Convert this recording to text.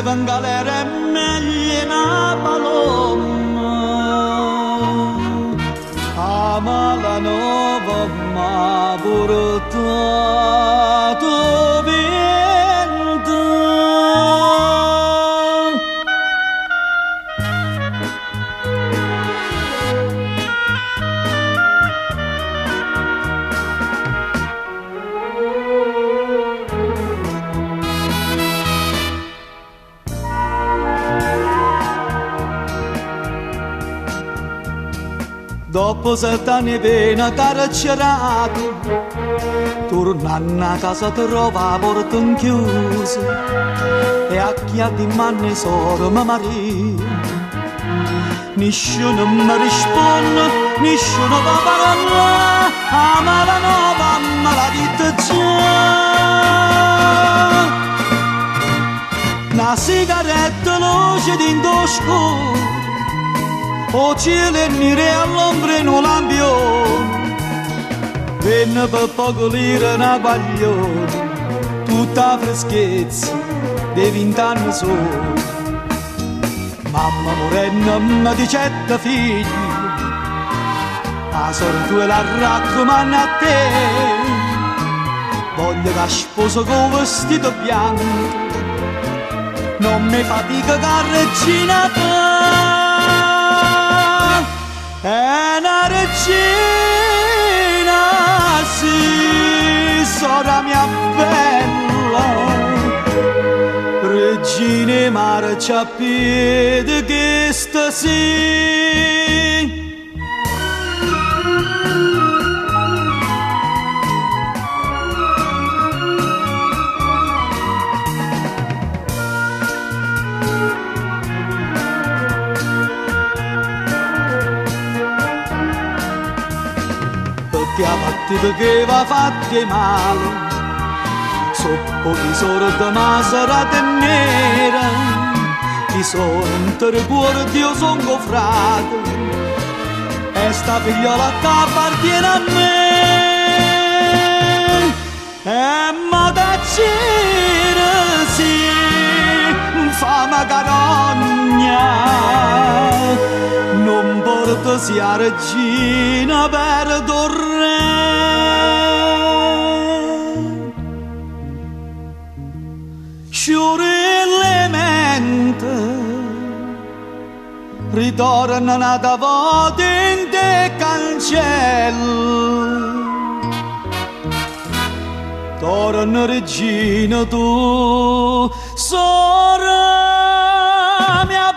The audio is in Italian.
leva in galera è meglio una paloma. Ama la nova ma portato vento. Dopo 7 anni pena carcerato, tornando a casa trova la porta chiusa e a chiave in mano solo mi marito. Nessuno mi risponde, nessuno va a parlare, ma la nova me l'ha detto già. Una sigaretta luce dentro scuro, o cielo e nere all'ombra in un lampione, venne per poco lire una guaglione, tutta freschezza dei 20 anni solo. Mamma morenne mi dicette figli, la sorte la raccomanda a te, voglio che sposo con vestito bianco, non mi fatica che regina te. È una regina, sì, sora mia bella, regina marciapiede che sta sì. Che ha fatto che va fatti male, soppo di sorte ma sarà nera, chi sono in te cuore Dio son confrato, e sta figliola che appartiene a me, e ma da cire sì, fama carogna, non porta sia regina per dorre. Sciurillemente ritorna nata volta in te cancello, torna regina tu, sora mia